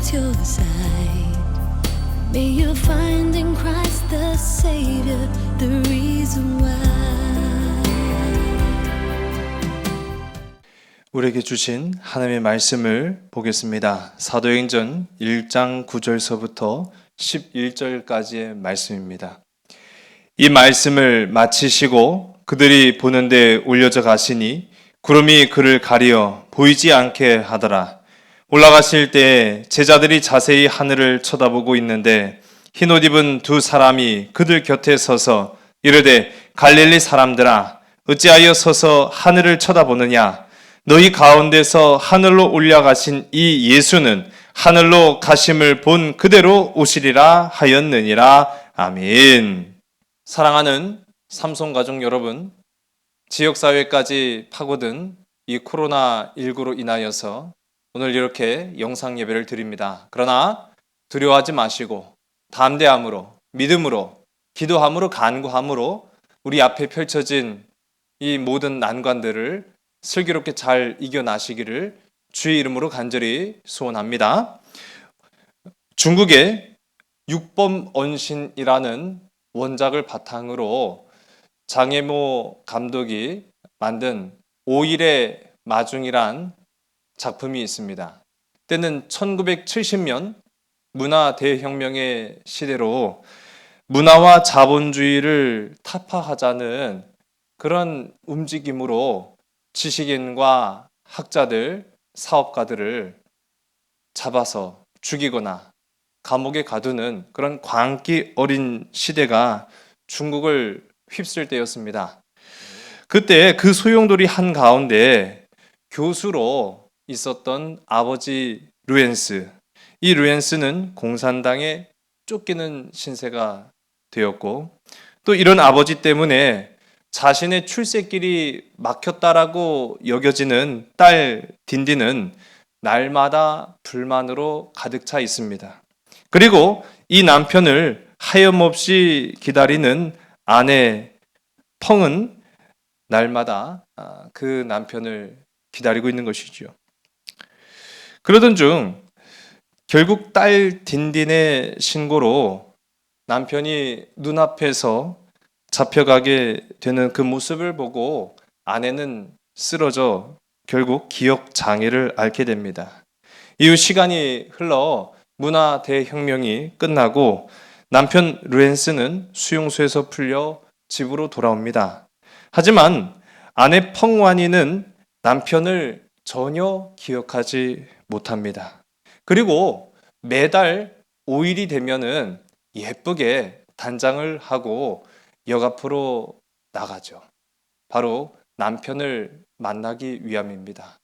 at your side. May you find in Christ the Savior the reason why. 우리에게 주신 하나님의 말씀을 보겠습니다. 사도행전 1장 9절서부터 11절까지의 말씀입니다. 이 말씀을 마치시고 그들이 보는데 올려져 가시니 구름이 그를 가리어 보이지 않게 하더라. 올라가실 때 제자들이 자세히 하늘을 쳐다보고 있는데 흰옷 입은 두 사람이 그들 곁에 서서 이르되 갈릴리 사람들아 어찌하여 서서 하늘을 쳐다보느냐. 너희 가운데서 하늘로 올라가신 이 예수는 하늘로 가심을 본 그대로 오시리라 하였느니라. 아멘. 사랑하는 삼손가족 여러분, 지역사회까지 파고든 이 코로나19로 인하여서 오늘 이렇게 영상 예배를 드립니다. 그러나 두려워하지 마시고 담대함으로, 믿음으로, 기도함으로, 간구함으로 우리 앞에 펼쳐진 이 모든 난관들을 슬기롭게 잘 이겨나시기를 주의 이름으로 간절히 소원합니다. 중국의 육범언신이라는 원작을 바탕으로 장혜모 감독이 만든 5일의 마중이란 작품이 있습니다. 때는 1970년 문화 대혁명의 시대로 문화와 자본주의를 타파하자는 그런 움직임으로 지식인과 학자들, 사업가들을 잡아서 죽이거나 감옥에 가두는 그런 광기 어린 시대가 중국을 휩쓸 때였습니다. 그때 그 소용돌이 한가운데 교수로 있었던 아버지 루엔스, 이 루엔스는 공산당에 쫓기는 신세가 되었고 또 이런 아버지 때문에 자신의 출세길이 막혔다라고 여겨지는 딸 딘딘은 날마다 불만으로 가득 차 있습니다. 그리고 이 남편을 하염없이 기다리는 아내 펑은 날마다 그 남편을 기다리고 있는 것이죠. 그러던 중 결국 딸 딘딘의 신고로 남편이 눈앞에서 잡혀가게 되는 그 모습을 보고 아내는 쓰러져 결국 기억 장애를 앓게 됩니다. 이후 시간이 흘러 문화 대혁명이 끝나고 남편 루엔스는 수용소에서 풀려 집으로 돌아옵니다. 하지만 아내 펑완이는 남편을 전혀 기억하지 못합니다. 그리고 매달 5일이 되면은 예쁘게 단장을 하고 역 앞으로 나가죠. 바로 남편을 만나기 위함입니다.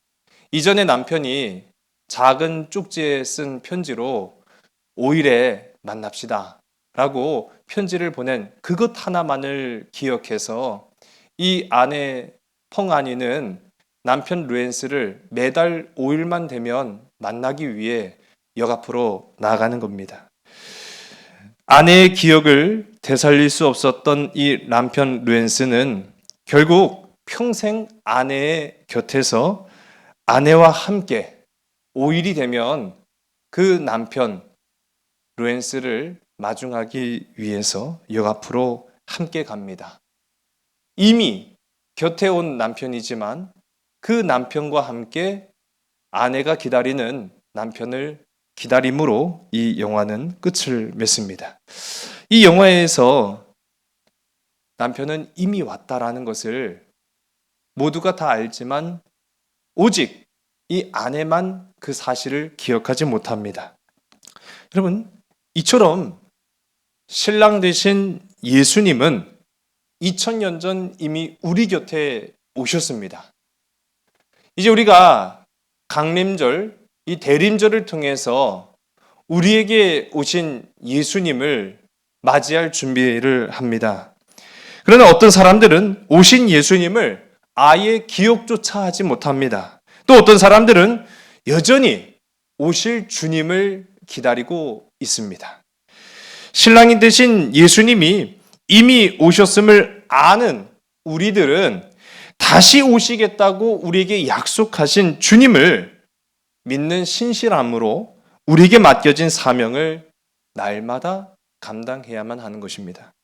이전에 남편이 작은 쪽지에 쓴 편지로 5일에 만납시다 라고 편지를 보낸 그것 하나만을 기억해서 이 아내 펑아니는 남편 루엔스를 매달 5일만 되면 만나기 위해 역 앞으로 나가는 겁니다. 아내의 기억을 되살릴 수 없었던 이 남편 루엔스는 결국 평생 아내의 곁에서 아내와 함께 5일이 되면 그 남편 루엔스를 마중하기 위해서 역 앞으로 함께 갑니다. 이미 곁에 온 남편이지만 그 남편과 함께 아내가 기다리는 남편을 기다림으로 이 영화는 끝을 맺습니다. 이 영화에서 남편은 이미 왔다라는 것을 모두가 다 알지만 오직 이 아내만 그 사실을 기억하지 못합니다. 여러분, 이처럼 신랑 되신 예수님은 2000년 전 이미 우리 곁에 오셨습니다. 이제 우리가 강림절, 이 대림절을 통해서 우리에게 오신 예수님을 맞이할 준비를 합니다. 그러나 어떤 사람들은 오신 예수님을 아예 기억조차 하지 못합니다. 또 어떤 사람들은 여전히 오실 주님을 기다리고 있습니다. 신랑이 되신 예수님이 이미 오셨음을 아는 우리들은 다시 오시겠다고 우리에게 약속하신 주님을 믿는 신실함으로 우리에게 맡겨진 사명을 날마다 감당해야만 하는 것입니다.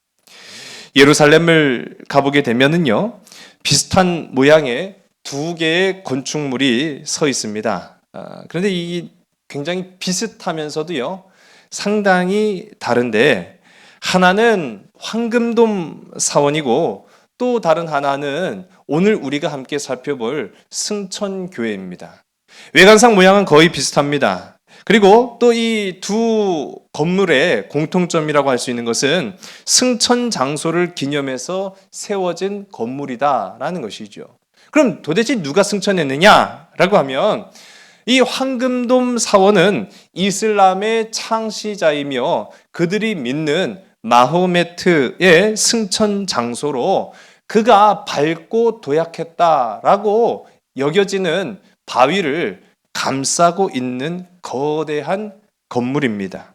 예루살렘을 가보게 되면은요, 비슷한 모양의 두 개의 건축물이 서 있습니다. 그런데 이 굉장히 비슷하면서도요, 상당히 다른데, 하나는 황금돔 사원이고 또 다른 하나는 오늘 우리가 함께 살펴볼 승천교회입니다. 외관상 모양은 거의 비슷합니다. 그리고 또 이 두 건물의 공통점이라고 할 수 있는 것은 승천 장소를 기념해서 세워진 건물이다라는 것이죠. 그럼 도대체 누가 승천했느냐라고 하면 이 황금돔 사원은 이슬람의 창시자이며 그들이 믿는 마호메트의 승천 장소로 그가 밟고 도약했다라고 여겨지는 바위를 감싸고 있는 거대한 건물입니다.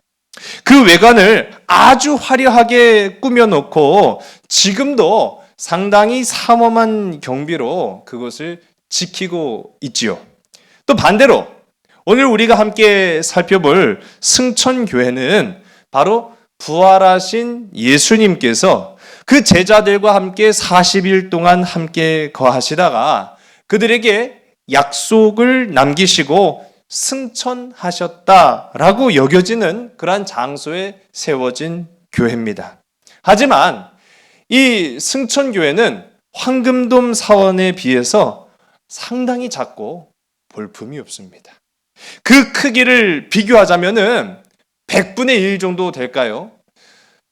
그 외관을 아주 화려하게 꾸며놓고 지금도 상당히 삼엄한 경비로 그것을 지키고 있지요. 또 반대로 오늘 우리가 함께 살펴볼 승천교회는 바로 부활하신 예수님께서 그 제자들과 함께 40일 동안 함께 거하시다가 그들에게 약속을 남기시고 승천하셨다라고 여겨지는 그러한 장소에 세워진 교회입니다. 하지만 이 승천교회는 황금돔 사원에 비해서 상당히 작고 볼품이 없습니다. 그 크기를 비교하자면은 100분의 1 정도 될까요?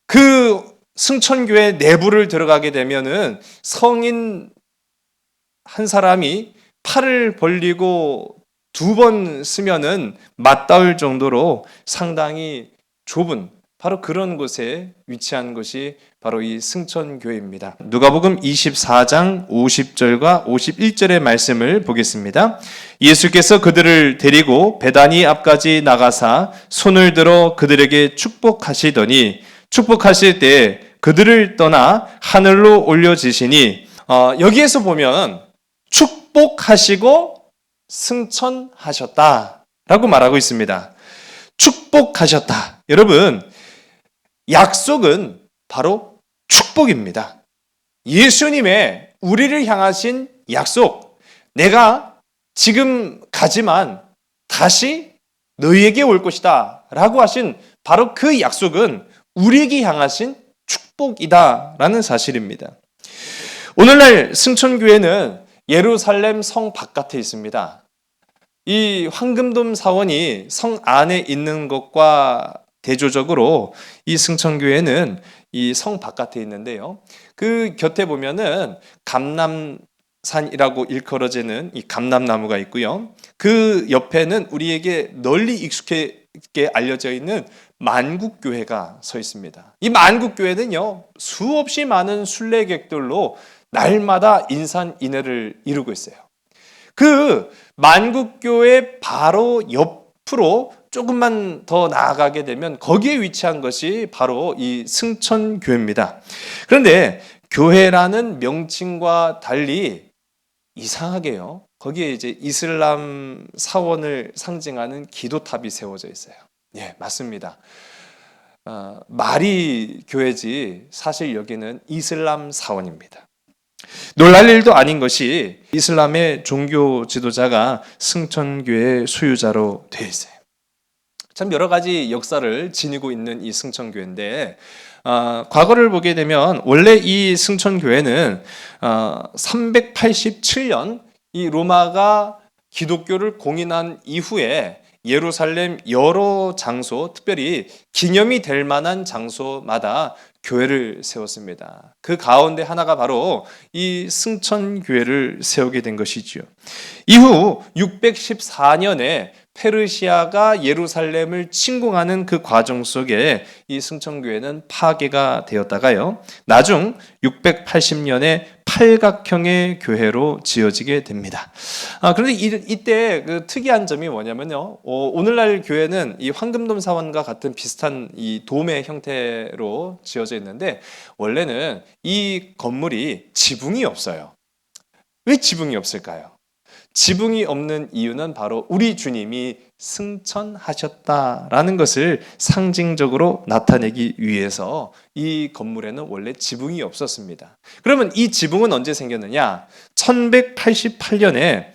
그 승천교회 내부를 들어가게 되면은 성인 한 사람이 팔을 벌리고 2번 쓰면은 맞닿을 정도로 상당히 좁은 바로 그런 곳에 위치한 것이 바로 이 승천교회입니다. 누가복음 24장 50절과 51절의 말씀을 보겠습니다. 예수께서 그들을 데리고 베다니 앞까지 나가사 손을 들어 그들에게 축복하시더니 축복하실 때 그들을 떠나 하늘로 올려지시니 여기에서 보면 축복하시고 승천하셨다라고 말하고 있습니다. 축복하셨다. 여러분, 약속은 바로 축복입니다. 예수님의 우리를 향하신 약속. 내가 지금 가지만 다시 너희에게 올 것이다 라고 하신 바로 그 약속은 우리에게 향하신 축복이다라는 사실입니다. 오늘날 승천교회는 예루살렘 성 바깥에 있습니다. 이 황금돔 사원이 성 안에 있는 것과 대조적으로 이 승천교회는 이 성 바깥에 있는데요. 그 곁에 보면은 감람산이라고 일컬어지는 이 감람나무가 있고요. 그 옆에는 우리에게 널리 익숙하게 알려져 있는 만국교회가 서 있습니다. 이 만국교회는요, 수없이 많은 순례객들로 날마다 인산인해를 이루고 있어요. 그 만국교회 바로 옆으로 조금만 더 나아가게 되면 거기에 위치한 것이 바로 이 승천교회입니다. 그런데 교회라는 명칭과 달리 이상하게요, 거기에 이제 이슬람 사원을 상징하는 기도탑이 세워져 있어요. 예, 맞습니다. 말이 교회지 사실 여기는 이슬람 사원입니다. 놀랄 일도 아닌 것이 이슬람의 종교 지도자가 승천교회의 소유자로 되어 있어요. 참 여러 가지 역사를 지니고 있는 이 승천교회인데 과거를 보게 되면 원래 이 승천교회는 387년 이 로마가 기독교를 공인한 이후에 예루살렘 여러 장소, 특별히 기념이 될 만한 장소마다 교회를 세웠습니다. 그 가운데 하나가 바로 이 승천교회를 세우게 된 것이지요. 이후 614년에 페르시아가 예루살렘을 침공하는 그 과정 속에 이 승천교회는 파괴가 되었다가요, 나중 680년에 팔각형의 교회로 지어지게 됩니다. 그런데 이때 그 특이한 점이 뭐냐면요, 오늘날 교회는 이 황금돔 사원과 같은 비슷한 이 돔의 형태로 지어져 있는데 원래는 이 건물이 지붕이 없어요. 왜 지붕이 없을까요? 지붕이 없는 이유는 바로 우리 주님이 승천하셨다라는 것을 상징적으로 나타내기 위해서 이 건물에는 원래 지붕이 없었습니다. 그러면 이 지붕은 언제 생겼느냐? 1188년에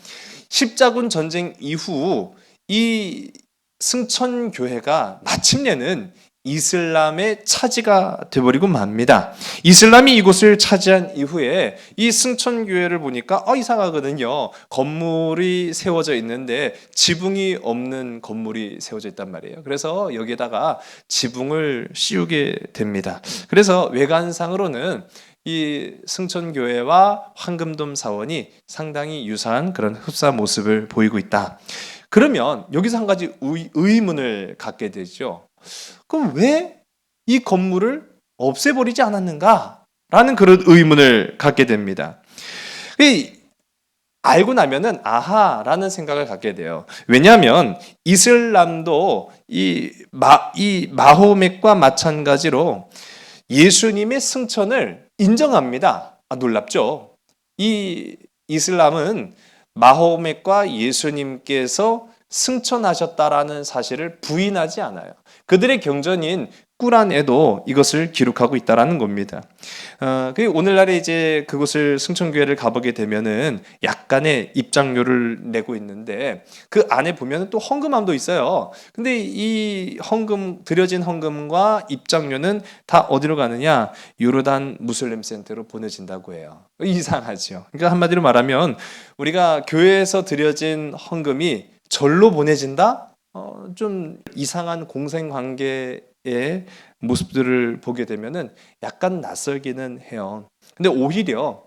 십자군 전쟁 이후 이 승천교회가 마침내는 이슬람의 차지가 되어버리고 맙니다. 이슬람이 이곳을 차지한 이후에 이 승천교회를 보니까 이상하거든요. 건물이 세워져 있는데 지붕이 없는 건물이 세워져 있단 말이에요. 그래서 여기에다가 지붕을 씌우게 됩니다. 그래서 외관상으로는 이 승천교회와 황금돔 사원이 상당히 유사한 그런 흡사 모습을 보이고 있다. 그러면 여기서 한 가지 의문을 갖게 되죠. 그럼 왜 이 건물을 없애버리지 않았는가? 라는 그런 의문을 갖게 됩니다. 알고 나면은 아하라는 생각을 갖게 돼요. 왜냐하면 이슬람도 이 마호멧과 마찬가지로 예수님의 승천을 인정합니다. 놀랍죠? 이 이슬람은 마호멧과 예수님께서 승천하셨다라는 사실을 부인하지 않아요. 그들의 경전인 꾸란에도 이것을 기록하고 있다라는 겁니다. 오늘날에 이제 그곳을 승천교회를 가보게 되면은 약간의 입장료를 내고 있는데 그 안에 보면은 또 헌금함도 있어요. 근데 이 드려진 헌금과 입장료는 다 어디로 가느냐? 요르단 무슬림 센터로 보내진다고 해요. 이상하죠. 그러니까 한마디로 말하면 우리가 교회에서 드려진 헌금이 절로 보내진다? 좀 이상한 공생관계의 모습들을 보게 되면은 약간 낯설기는 해요. 근데 오히려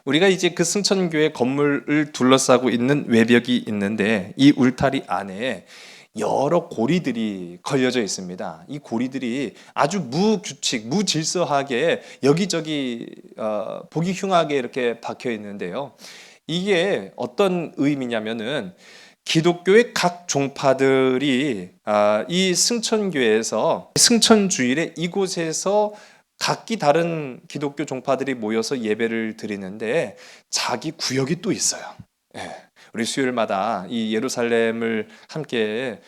우리가 이제 그 승천교회 건물을 둘러싸고 있는 외벽이 있는데 이 울타리 안에 여러 고리들이 걸려져 있습니다. 이 고리들이 아주 무규칙, 무질서하게 여기저기 보기 흉하게 이렇게 박혀 있는데요. 이게 어떤 의미냐면은 기독교의 각 종파들이 이 승천교회에서 승천주일에 이곳에서 각기 다른 기독교 종파들이 모여서 예배를 드리는데 자기 구역이 또 있어요. 우리 수요일마다 이 예루살렘을 함께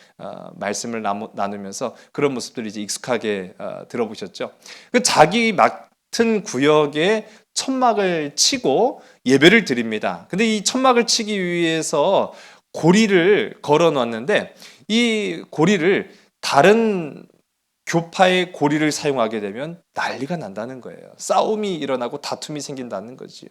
말씀을 나누면서 그런 모습들이 이제 익숙하게 들어보셨죠. 그 자기 맡은 구역에 천막을 치고 예배를 드립니다. 근데 이 천막을 치기 위해서 고리를 걸어 놨는데 이 고리를 다른 교파의 고리를 사용하게 되면 난리가 난다는 거예요. 싸움이 일어나고 다툼이 생긴다는 거지요.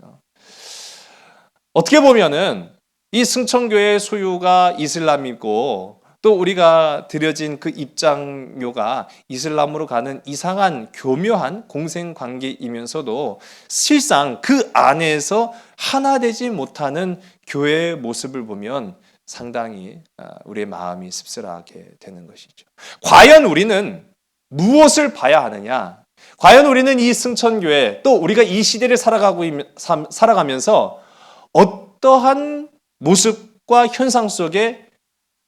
어떻게 보면은 이 승천교회의 소유가 이슬람이고 또 우리가 드려진 그 입장료가 이슬람으로 가는 이상한 교묘한 공생관계이면서도 실상 그 안에서 하나 되지 못하는 교회의 모습을 보면 상당히 우리의 마음이 씁쓸하게 되는 것이죠. 과연 우리는 무엇을 봐야 하느냐? 과연 우리는 이 승천교회 또 우리가 이 시대를 살아가면서 어떠한 모습과 현상 속에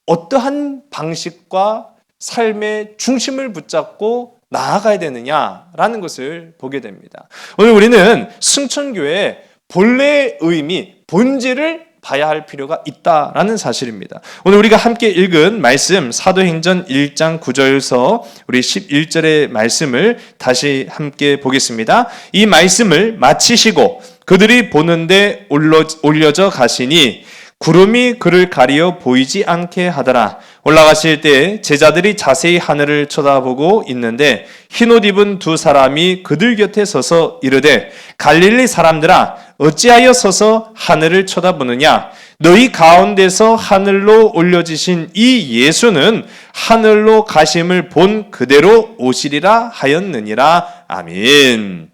어떠한 방식과 삶의 중심을 붙잡고 나아가야 되느냐라는 것을 보게 됩니다. 오늘 우리는 승천교회의 본래의 의미, 본질을 봐야 할 필요가 있다라는 사실입니다. 오늘 우리가 함께 읽은 말씀 사도행전 1장 9절에서 우리 11절의 말씀을 다시 함께 보겠습니다. 이 말씀을 마치시고 그들이 보는데 올려져 가시니 구름이 그를 가리어 보이지 않게 하더라. 올라가실 때 제자들이 자세히 하늘을 쳐다보고 있는데 흰옷 입은 두 사람이 그들 곁에 서서 이르되 갈릴리 사람들아 어찌하여 서서 하늘을 쳐다보느냐? 너희 가운데서 하늘로 올려지신 이 예수는 하늘로 가심을 본 그대로 오시리라 하였느니라. 아멘.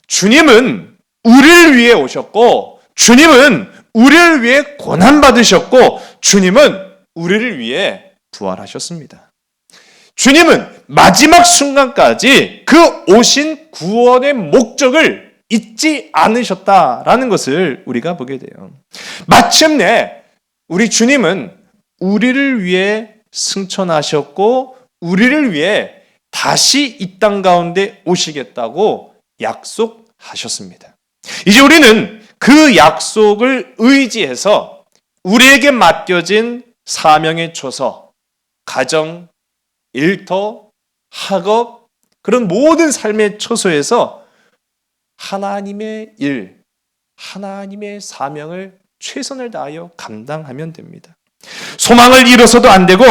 주님은 우리를 위해 오셨고 주님은 우리를 위해 고난받으셨고 주님은 우리를 위해 부활하셨습니다. 주님은 마지막 순간까지 그 오신 구원의 목적을 잊지 않으셨다라는 것을 우리가 보게 돼요. 마침내 우리 주님은 우리를 위해 승천하셨고 우리를 위해 다시 이 땅 가운데 오시겠다고 약속하셨습니다. 이제 우리는 그 약속을 의지해서 우리에게 맡겨진 사명의 초서, 가정, 일터, 학업, 그런 모든 삶의 초소에서 하나님의 일, 하나님의 사명을 최선을 다하여 감당하면 됩니다. 소망을 잃어서도 안 되고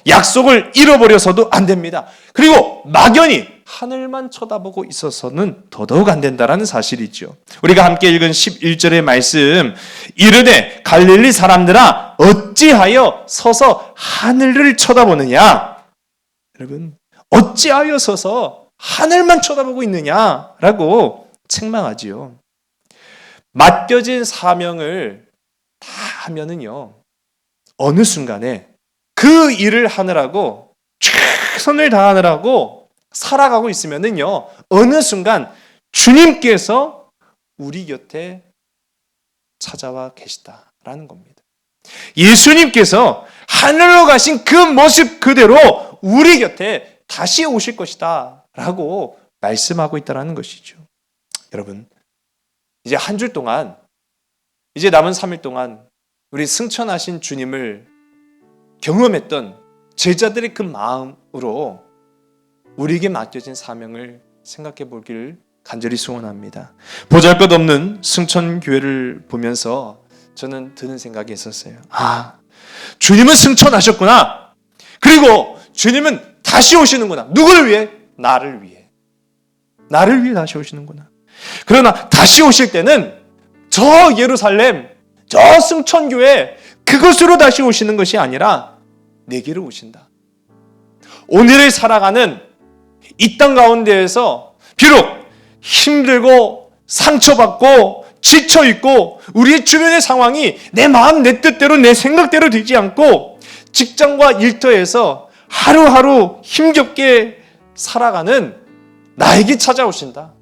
약속을 잃어버려서도 안 됩니다. 그리고 막연히 하늘만 쳐다보고 있어서는 더더욱 안 된다는 사실이죠. 우리가 함께 읽은 11절의 말씀, 이르되 갈릴리 사람들아 어찌하여 서서 하늘을 쳐다보느냐. 여러분, 어찌하여 서서 하늘만 쳐다보고 있느냐라고 책망하지요. 맡겨진 사명을 다 하면은요, 어느 순간에 그 일을 하느라고 최선을 다하느라고 살아가고 있으면은요, 어느 순간 주님께서 우리 곁에 찾아와 계시다라는 겁니다. 예수님께서 하늘로 가신 그 모습 그대로 우리 곁에 다시 오실 것이다 라고 말씀하고 있다는 것이죠. 여러분, 이제 한 주 동안, 이제 남은 3일 동안 우리 승천하신 주님을 경험했던 제자들의 그 마음으로 우리에게 맡겨진 사명을 생각해 보기를 간절히 소원합니다. 보잘것없는 승천교회를 보면서 저는 드는 생각이 있었어요. 주님은 승천하셨구나. 그리고 주님은 다시 오시는구나. 누구를 위해? 나를 위해. 나를 위해 다시 오시는구나. 그러나 다시 오실 때는 저 예루살렘, 저 승천교회, 그것으로 다시 오시는 것이 아니라 내게로 오신다. 오늘을 살아가는 이 땅 가운데에서 비록 힘들고 상처받고 지쳐있고 우리의 주변의 상황이 내 마음 내 뜻대로 내 생각대로 되지 않고 직장과 일터에서 하루하루 힘겹게 살아가는 나에게 찾아오신다.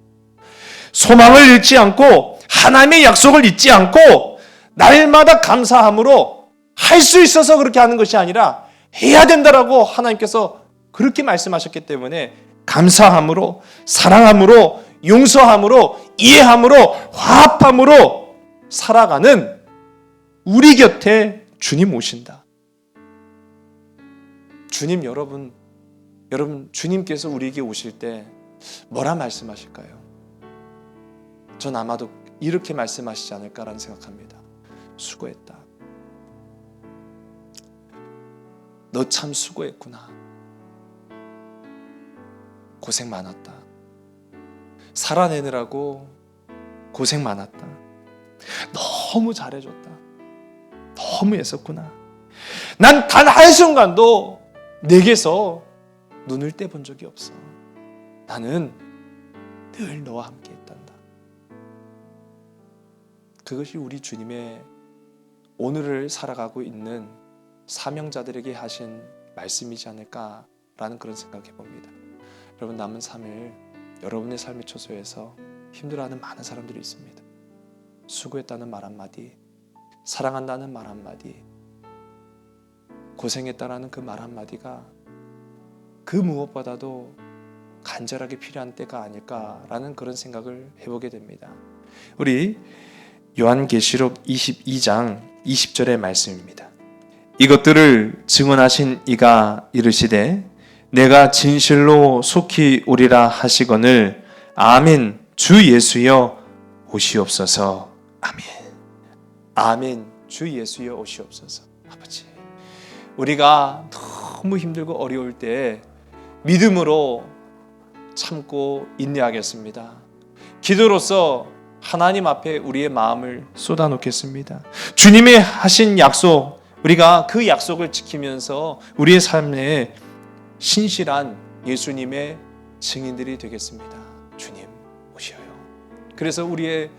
소망을 잃지 않고 하나님의 약속을 잊지 않고 날마다 감사함으로 할 수 있어서 그렇게 하는 것이 아니라 해야 된다라고 하나님께서 그렇게 말씀하셨기 때문에 감사함으로, 사랑함으로, 용서함으로, 이해함으로, 화합함으로 살아가는 우리 곁에 주님 오신다. 주님, 여러분 주님께서 우리에게 오실 때 뭐라 말씀하실까요? 전 아마도 이렇게 말씀하시지 않을까라는 생각합니다. 수고했다. 너 참 수고했구나. 고생 많았다. 살아내느라고 고생 많았다. 너무 잘해줬다. 너무 애썼구나. 난 단 한순간도 내게서 눈을 떼본 적이 없어. 나는 늘 너와 함께 했단다. 그것이 우리 주님의 오늘을 살아가고 있는 사명자들에게 하신 말씀이지 않을까라는 그런 생각해 봅니다. 여러분, 남은 3일 여러분의 삶의 초소에서 힘들어하는 많은 사람들이 있습니다. 수고했다는 말 한마디, 사랑한다는 말 한마디, 고생했다라는 그 말 한마디가 그 무엇보다도 간절하게 필요한 때가 아닐까라는 그런 생각을 해보게 됩니다. 우리 요한계시록 22장 20절의 말씀입니다. 이것들을 증언하신 이가 이르시되 내가 진실로 속히 오리라 하시거늘 아멘. 주 예수여 오시옵소서. 아멘. 아멘. 주 예수여 오시옵소서. 아버지, 우리가 너무 힘들고 어려울 때 믿음으로 참고 인내하겠습니다. 기도로서 하나님 앞에 우리의 마음을 쏟아놓겠습니다. 주님의 하신 약속, 우리가 그 약속을 지키면서 우리의 삶에 신실한 예수님의 증인들이 되겠습니다. 주님 오셔요. 그래서 우리의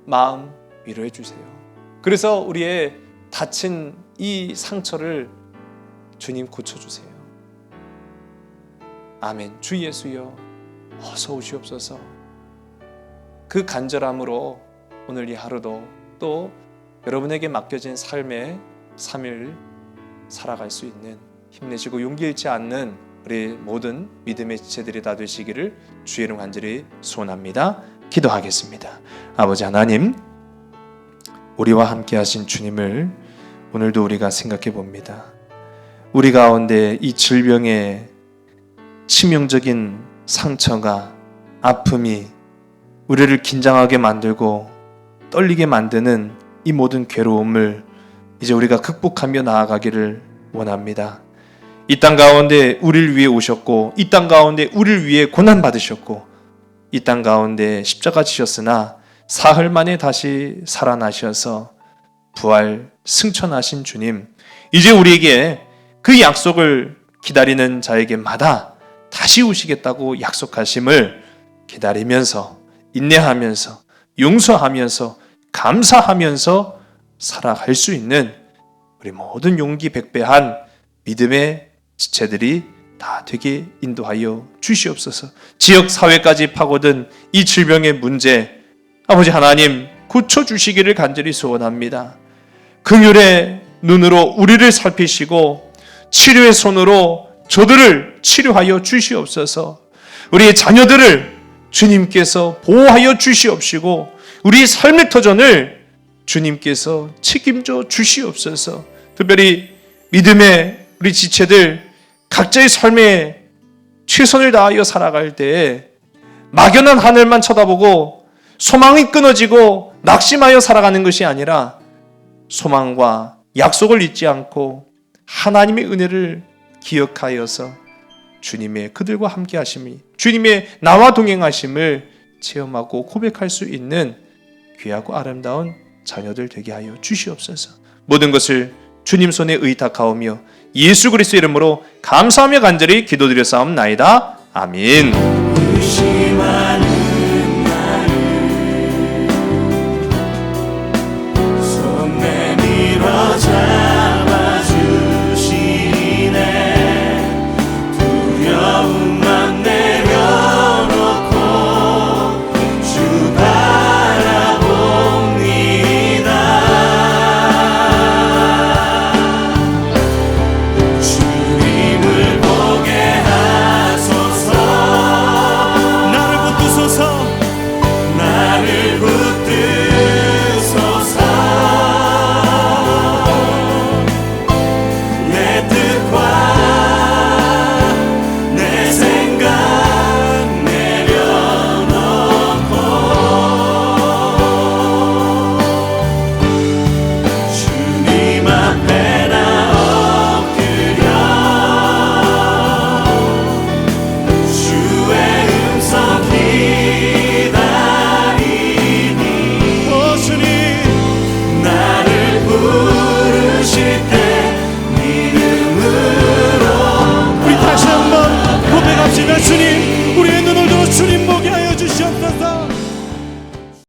마음 위로해 주세요. 그래서 우리의 다친 이 상처를 주님 고쳐주세요. 아멘. 주 예수여 어서 오시옵소서. 그 간절함으로 오늘 이 하루도 또 여러분에게 맡겨진 삶의 3일 살아갈 수 있는 힘내시고 용기 잃지 않는 우리 모든 믿음의 지체들이 다 되시기를 주의 이름 간절히 소원합니다. 기도하겠습니다. 아버지 하나님, 우리와 함께 하신 주님을 오늘도 우리가 생각해 봅니다. 우리 가운데 이 질병의 치명적인 상처가, 아픔이 우리를 긴장하게 만들고 떨리게 만드는 이 모든 괴로움을 이제 우리가 극복하며 나아가기를 원합니다. 이 땅 가운데 우리를 위해 오셨고, 이 땅 가운데 우리를 위해 고난 받으셨고, 이 땅 가운데 십자가 지셨으나 사흘 만에 다시 살아나셔서 부활 승천하신 주님, 이제 우리에게 그 약속을 기다리는 자에게마다 다시 오시겠다고 약속하심을 기다리면서, 인내하면서, 용서하면서, 감사하면서 살아갈 수 있는 우리 모든 용기 백배한 믿음의 지체들이 다 되게 인도하여 주시옵소서. 지역 사회까지 파고든 이 질병의 문제, 아버지 하나님 고쳐주시기를 간절히 소원합니다. 긍휼의 눈으로 우리를 살피시고 치료의 손으로 저들을 치료하여 주시옵소서. 우리의 자녀들을 주님께서 보호하여 주시옵시고 우리의 삶의 터전을 주님께서 책임져 주시옵소서. 특별히 믿음의 우리 지체들 각자의 삶에 최선을 다하여 살아갈 때에 막연한 하늘만 쳐다보고 소망이 끊어지고 낙심하여 살아가는 것이 아니라 소망과 약속을 잊지 않고 하나님의 은혜를 기억하여서 주님의 그들과 함께 하심이, 주님의 나와 동행하심을 체험하고 고백할 수 있는 귀하고 아름다운 자녀들 되게 하여 주시옵소서. 모든 것을 주님 손에 의탁하오며 예수 그리스도의 이름으로 감사하며 간절히 기도드려 싸움나이다. 아멘.